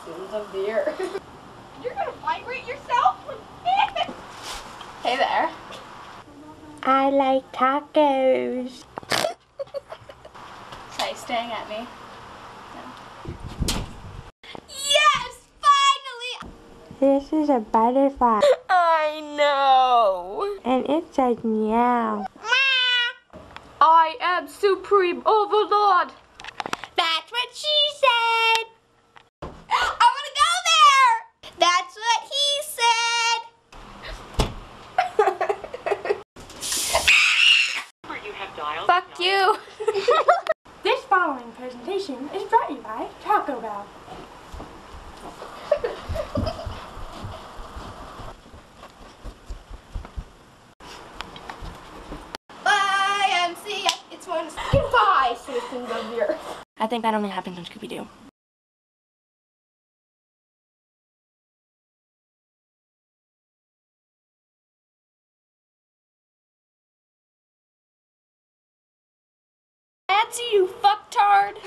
citizens of the earth. You're gonna vibrate yourself? Hey there. I like tacos. Are you staring at me? Yes! Finally! This is a butterfly. I know! And it says meow. I am Supreme Overlord! That's what she said! I wanna go there! That's what he said! Fuck you! This following presentation is brought to you by Taco Bell. Bye, MC! It's one. Goodbye, citizens of the earth! I think that only happens on Scooby-Doo. Nancy, you fucktard!